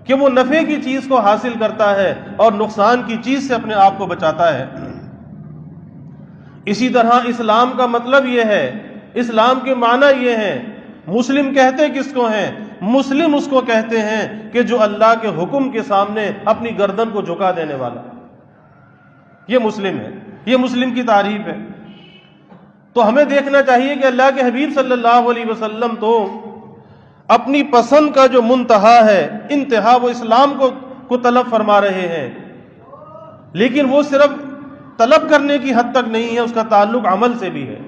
A: کہ وہ نفع کی چیز کو حاصل کرتا ہے اور نقصان کی چیز سے اپنے آپ کو بچاتا ہے۔ اسی طرح اسلام کا مطلب یہ ہے، اسلام کے معنی یہ ہیں، مسلم کہتے کس کو ہیں؟ مسلم اس کو کہتے ہیں کہ جو اللہ کے حکم کے سامنے اپنی گردن کو جھکا دینے والا، یہ مسلم ہے، یہ مسلم کی تعریف ہے۔ تو ہمیں دیکھنا چاہیے کہ اللہ کے حبیب صلی اللہ علیہ وسلم تو اپنی پسند کا جو منتہا ہے، انتہا، وہ اسلام کو طلب فرما رہے ہیں، لیکن وہ صرف طلب کرنے کی حد تک نہیں ہے، اس کا تعلق عمل سے بھی ہے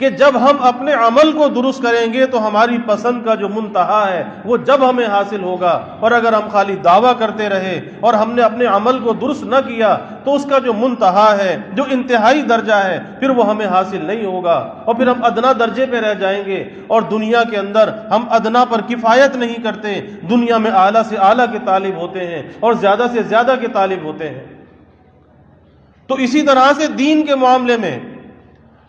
A: کہ جب ہم اپنے عمل کو درست کریں گے تو ہماری پسند کا جو منتہا ہے وہ جب ہمیں حاصل ہوگا، اور اگر ہم خالی دعویٰ کرتے رہے اور ہم نے اپنے عمل کو درست نہ کیا تو اس کا جو منتہا ہے، جو انتہائی درجہ ہے، پھر وہ ہمیں حاصل نہیں ہوگا، اور پھر ہم ادنا درجے پہ رہ جائیں گے، اور دنیا کے اندر ہم ادنا پر کفایت نہیں کرتے، دنیا میں اعلیٰ سے اعلیٰ کے طالب ہوتے ہیں اور زیادہ سے زیادہ کے طالب ہوتے ہیں۔ تو اسی طرح سے دین کے معاملے میں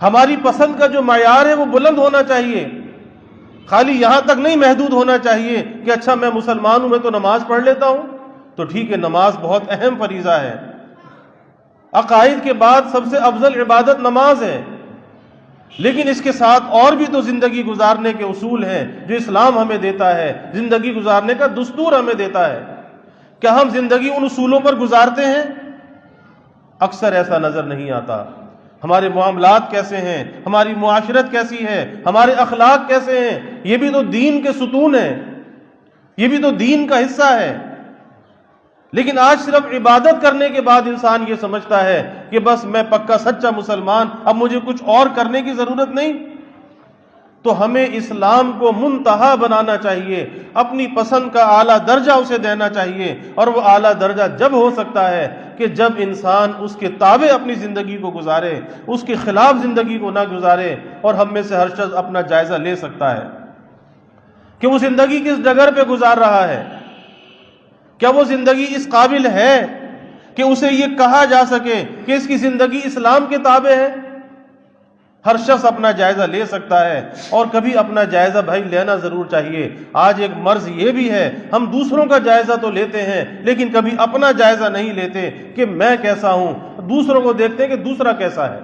A: ہماری پسند کا جو معیار ہے وہ بلند ہونا چاہیے، خالی یہاں تک نہیں محدود ہونا چاہیے کہ اچھا میں مسلمان ہوں، میں تو نماز پڑھ لیتا ہوں، تو ٹھیک ہے، نماز بہت اہم فریضہ ہے، عقائد کے بعد سب سے افضل عبادت نماز ہے، لیکن اس کے ساتھ اور بھی تو زندگی گزارنے کے اصول ہیں جو اسلام ہمیں دیتا ہے، زندگی گزارنے کا دستور ہمیں دیتا ہے۔ کیا ہم زندگی ان اصولوں پر گزارتے ہیں؟ اکثر ایسا نظر نہیں آتا۔ ہمارے معاملات کیسے ہیں، ہماری معاشرت کیسی ہے، ہمارے اخلاق کیسے ہیں، یہ بھی تو دین کے ستون ہیں، یہ بھی تو دین کا حصہ ہے۔ لیکن آج صرف عبادت کرنے کے بعد انسان یہ سمجھتا ہے کہ بس میں پکا سچا مسلمان، اب مجھے کچھ اور کرنے کی ضرورت نہیں۔ تو ہمیں اسلام کو منتہا بنانا چاہیے، اپنی پسند کا اعلیٰ درجہ اسے دینا چاہیے، اور وہ اعلیٰ درجہ جب ہو سکتا ہے کہ جب انسان اس کے تابع اپنی زندگی کو گزارے، اس کے خلاف زندگی کو نہ گزارے۔ اور ہم میں سے ہر شخص اپنا جائزہ لے سکتا ہے کہ وہ زندگی کس ڈگر پہ گزار رہا ہے، کیا وہ زندگی اس قابل ہے کہ اسے یہ کہا جا سکے کہ اس کی زندگی اسلام کے تابع ہے؟ ہر شخص اپنا جائزہ لے سکتا ہے، اور کبھی اپنا جائزہ بھائی لینا ضرور چاہیے۔ آج ایک مرض یہ بھی ہے، ہم دوسروں کا جائزہ تو لیتے ہیں لیکن کبھی اپنا جائزہ نہیں لیتے کہ میں کیسا ہوں، دوسروں کو دیکھتے ہیں کہ دوسرا کیسا ہے،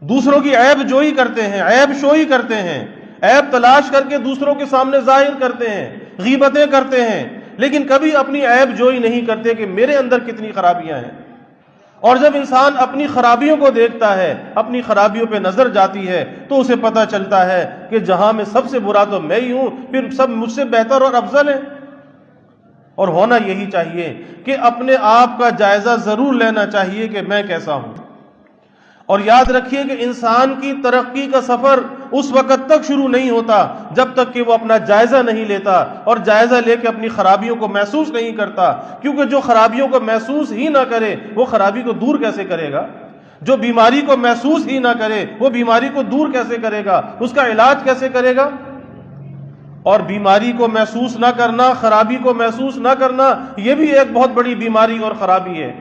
A: دوسروں کی عیب جوئی کرتے ہیں، عیب شوئی کرتے ہیں، عیب تلاش کر کے دوسروں کے سامنے ظاہر کرتے ہیں، غیبتیں کرتے ہیں، لیکن کبھی اپنی عیب جوئی نہیں کرتے کہ میرے اندر کتنی خرابیاں ہیں۔ اور جب انسان اپنی خرابیوں کو دیکھتا ہے، اپنی خرابیوں پہ نظر جاتی ہے، تو اسے پتہ چلتا ہے کہ جہاں میں سب سے برا تو میں ہی ہوں، پھر سب مجھ سے بہتر اور افضل ہیں۔ اور ہونا یہی چاہیے کہ اپنے آپ کا جائزہ ضرور لینا چاہیے کہ میں کیسا ہوں۔ اور یاد رکھیے کہ انسان کی ترقی کا سفر اس وقت تک شروع نہیں ہوتا جب تک کہ وہ اپنا جائزہ نہیں لیتا اور جائزہ لے کے اپنی خرابیوں کو محسوس نہیں کرتا، کیونکہ جو خرابیوں کو محسوس ہی نہ کرے وہ خرابی کو دور کیسے کرے گا؟ جو بیماری کو محسوس ہی نہ کرے وہ بیماری کو دور کیسے کرے گا؟ اس کا علاج کیسے کرے گا؟ اور بیماری کو محسوس نہ کرنا، خرابی کو محسوس نہ کرنا، یہ بھی ایک بہت بڑی بیماری اور خرابی ہے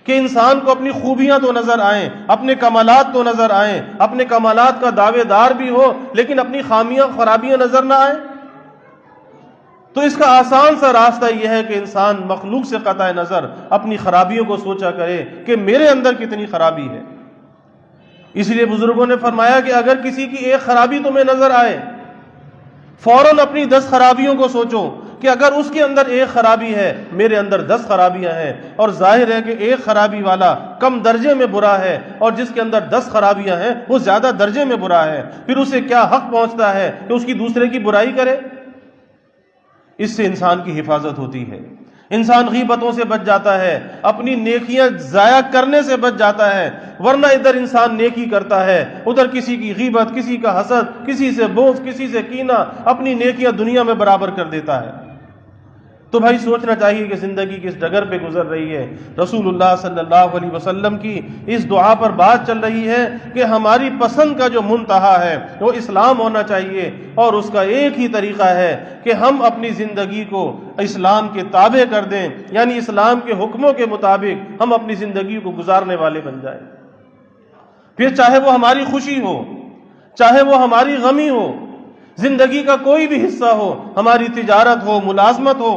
A: کہ انسان کو اپنی خوبیاں تو نظر آئیں، اپنے کمالات تو نظر آئیں، اپنے کمالات کا دعوے دار بھی ہو، لیکن اپنی خامیاں خرابیاں نظر نہ آئیں۔ تو اس کا آسان سا راستہ یہ ہے کہ انسان مخلوق سے قطع نظر اپنی خرابیوں کو سوچا کرے کہ میرے اندر کتنی خرابی ہے۔ اس لیے بزرگوں نے فرمایا کہ اگر کسی کی ایک خرابی تمہیں نظر آئے، فوراً اپنی 10 خرابیوں کو سوچو کہ اگر اس کے اندر ایک خرابی ہے، میرے اندر 10 خرابیاں ہیں، اور ظاہر ہے کہ ایک خرابی والا کم درجے میں برا ہے اور جس کے اندر 10 خرابیاں ہیں وہ زیادہ درجے میں برا ہے، پھر اسے کیا حق پہنچتا ہے کہ اس کی دوسرے کی برائی کرے؟ اس سے انسان کی حفاظت ہوتی ہے، انسان غیبتوں سے بچ جاتا ہے، اپنی نیکیاں ضائع کرنے سے بچ جاتا ہے، ورنہ ادھر انسان نیکی کرتا ہے، ادھر کسی کی غیبت، کسی کا حسد، کسی سے بغض، کسی سے کینہ، اپنی نیکیاں دنیا میں برابر کر دیتا ہے۔ تو بھائی سوچنا چاہیے کہ زندگی کس ڈگر پہ گزر رہی ہے۔ رسول اللہ صلی اللہ علیہ وسلم کی اس دعا پر بات چل رہی ہے کہ ہماری پسند کا جو منتہا ہے وہ اسلام ہونا چاہیے، اور اس کا ایک ہی طریقہ ہے کہ ہم اپنی زندگی کو اسلام کے تابع کر دیں، یعنی اسلام کے حکموں کے مطابق ہم اپنی زندگی کو گزارنے والے بن جائیں۔ پھر چاہے وہ ہماری خوشی ہو، چاہے وہ ہماری غمی ہو، زندگی کا کوئی بھی حصہ ہو، ہماری تجارت ہو، ملازمت ہو،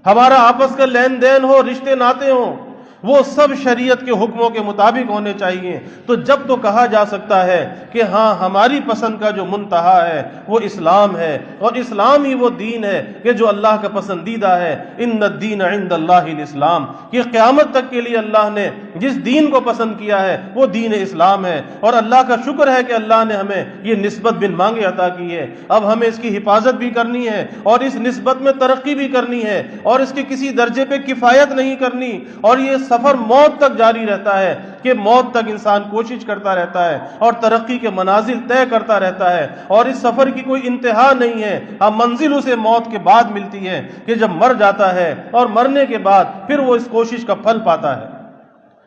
A: ہمارا آپس کا لین دین ہو، رشتے ناتے ہوں، وہ سب شریعت کے حکموں کے مطابق ہونے چاہیے۔ تو جب تو کہا جا سکتا ہے کہ ہاں ہماری پسند کا جو منتہا ہے وہ اسلام ہے، اور اسلام ہی وہ دین ہے کہ جو اللہ کا پسندیدہ ہے۔ ان الدین عند اللہ الاسلام، یہ قیامت تک کے لیے اللہ نے جس دین کو پسند کیا ہے وہ دین اسلام ہے، اور اللہ کا شکر ہے کہ اللہ نے ہمیں یہ نسبت بن مانگے عطا کی ہے۔ اب ہمیں اس کی حفاظت بھی کرنی ہے اور اس نسبت میں ترقی بھی کرنی ہے، اور اس کے کسی درجے پہ کفایت نہیں کرنی، اور یہ سفر موت تک جاری رہتا ہے کہ موت تک انسان کوشش کرتا رہتا ہے اور ترقی کے منازل طے کرتا رہتا ہے، اور اس سفر کی کوئی انتہا نہیں ہے۔ اب منزل اسے موت کے بعد ملتی ہے کہ جب مر جاتا ہے، اور مرنے کے بعد پھر وہ اس کوشش کا پھل پاتا ہے،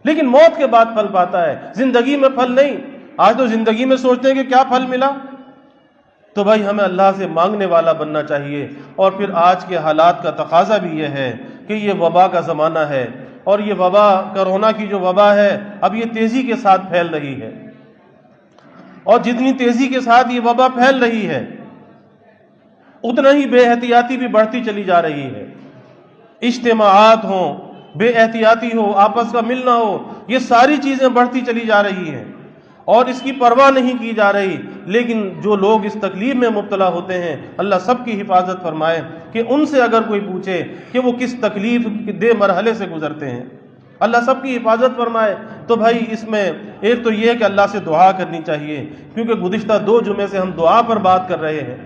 A: لیکن موت کے بعد پھل پاتا ہے، زندگی میں پھل نہیں۔ آج تو زندگی میں سوچتے ہیں کہ کیا پھل ملا۔ تو بھائی ہمیں اللہ سے مانگنے والا بننا چاہیے۔ اور پھر آج کے حالات کا تقاضا بھی یہ ہے کہ یہ وبا کا زمانہ ہے، اور یہ وبا، کرونا کی جو وبا ہے، اب یہ تیزی کے ساتھ پھیل رہی ہے، اور جتنی تیزی کے ساتھ یہ وبا پھیل رہی ہے اتنا ہی بے احتیاطی بھی بڑھتی چلی جا رہی ہے۔ اجتماعات ہوں، بے احتیاطی ہو، آپس کا ملنا ہو، یہ ساری چیزیں بڑھتی چلی جا رہی ہیں اور اس کی پرواہ نہیں کی جا رہی۔ لیکن جو لوگ اس تکلیف میں مبتلا ہوتے ہیں، اللہ سب کی حفاظت فرمائے کہ ان سے اگر کوئی پوچھے کہ وہ کس تکلیف دہ مرحلے سے گزرتے ہیں، اللہ سب کی حفاظت فرمائے۔ تو بھائی اس میں ایک تو یہ ہے کہ اللہ سے دعا کرنی چاہیے، کیونکہ گزشتہ 2 جمعے سے ہم دعا پر بات کر رہے ہیں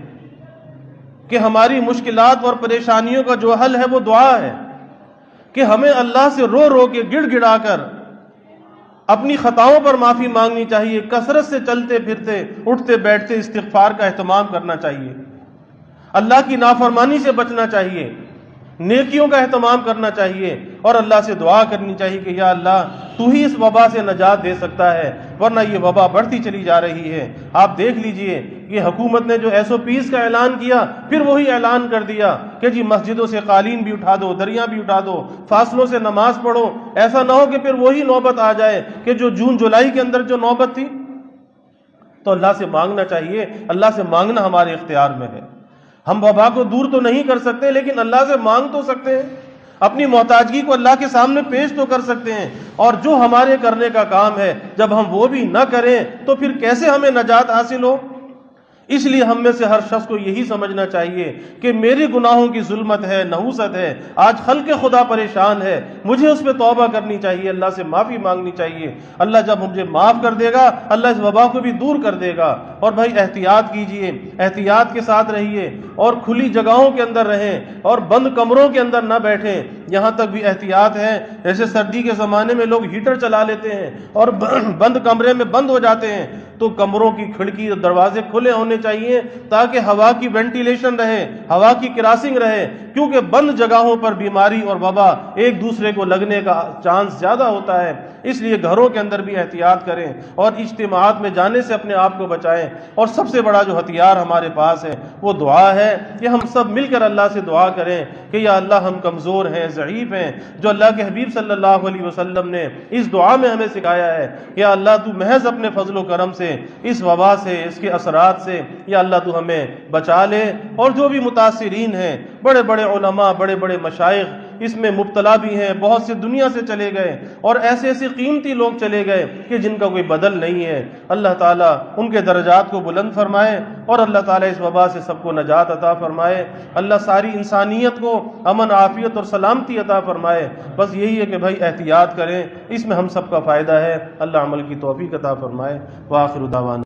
A: کہ ہماری مشکلات اور پریشانیوں کا جو حل ہے وہ دعا ہے، کہ ہمیں اللہ سے رو رو کے گڑ گڑا کر اپنی خطاؤں پر معافی مانگنی چاہیے، کثرت سے چلتے پھرتے اٹھتے بیٹھتے استغفار کا اہتمام کرنا چاہیے، اللہ کی نافرمانی سے بچنا چاہیے، نیکیوں کا اہتمام کرنا چاہیے، اور اللہ سے دعا کرنی چاہیے کہ یا اللہ تو ہی اس وبا سے نجات دے سکتا ہے، ورنہ یہ وبا بڑھتی چلی جا رہی ہے۔ آپ دیکھ لیجئے، یہ حکومت نے جو SOPs کا اعلان کیا، پھر وہی اعلان کر دیا کہ جی مسجدوں سے قالین بھی اٹھا دو، دریاں بھی اٹھا دو، فاصلوں سے نماز پڑھو۔ ایسا نہ ہو کہ پھر وہی نوبت آ جائے کہ جو جون جولائی کے اندر جو نوبت تھی، تو اللہ سے مانگنا چاہیے، اللہ سے مانگنا ہمارے اختیار میں ہے۔ ہم وبا کو دور تو نہیں کر سکتے، لیکن اللہ سے مانگ تو سکتے ہیں، اپنی محتاجگی کو اللہ کے سامنے پیش تو کر سکتے ہیں۔ اور جو ہمارے کرنے کا کام ہے جب ہم وہ بھی نہ کریں تو پھر کیسے ہمیں نجات حاصل ہو؟ اس لیے ہم میں سے ہر شخص کو یہی سمجھنا چاہیے کہ میرے گناہوں کی ظلمت ہے، نحوست ہے، آج خلق خدا پریشان ہے، مجھے اس پہ توبہ کرنی چاہیے، اللہ سے معافی مانگنی چاہیے۔ اللہ جب مجھے معاف کر دے گا، اللہ اس وبا کو بھی دور کر دے گا۔ اور بھائی احتیاط کیجئے، احتیاط کے ساتھ رہیے، اور کھلی جگہوں کے اندر رہیں، اور بند کمروں کے اندر نہ بیٹھیں۔ یہاں تک بھی احتیاط ہے، جیسے سردی کے زمانے میں لوگ ہیٹر چلا لیتے ہیں اور بند کمرے میں بند ہو جاتے ہیں، تو کمروں کی کھڑکی اور دروازے کھلے ہونے چاہیے تاکہ ہوا کی وینٹیلیشن رہے، ہوا کی کراسنگ رہے، کیونکہ بند جگہوں پر بیماری اور وبا ایک دوسرے کو لگنے کا چانس زیادہ ہوتا ہے۔ اس لیے گھروں کے اندر بھی احتیاط کریں اور اجتماعات میں جانے سے اپنے آپ کو بچائیں۔ اور سب سے بڑا جو ہتھیار ہمارے پاس ہے وہ دعا ہے، کہ ہم سب مل کر اللہ سے دعا کریں کہ یا اللہ ہم کمزور ہیں، ضعیف ہیں، جو اللہ کے حبیب صلی اللہ علیہ وسلم نے اس دعا میں ہمیں سکھایا ہے، یا اللہ تو محض اپنے فضل و کرم سے اس وبا سے، اس کے اثرات سے یا اللہ تو ہمیں بچا لے۔ اور جو بھی متاثرین ہیں، بڑے بڑے علماء، بڑے بڑے مشائخ اس میں مبتلا بھی ہیں، بہت سے دنیا سے چلے گئے، اور ایسے ایسے قیمتی لوگ چلے گئے کہ جن کا کوئی بدل نہیں ہے۔ اللہ تعالیٰ ان کے درجات کو بلند فرمائے، اور اللہ تعالیٰ اس وبا سے سب کو نجات عطا فرمائے۔ اللہ ساری انسانیت کو امن، عافیت اور سلامتی عطا فرمائے۔ بس یہی ہے کہ بھائی احتیاط کریں، اس میں ہم سب کا فائدہ ہے۔ اللہ عمل کی توفیق عطا فرمائے۔ وآخر دعوانا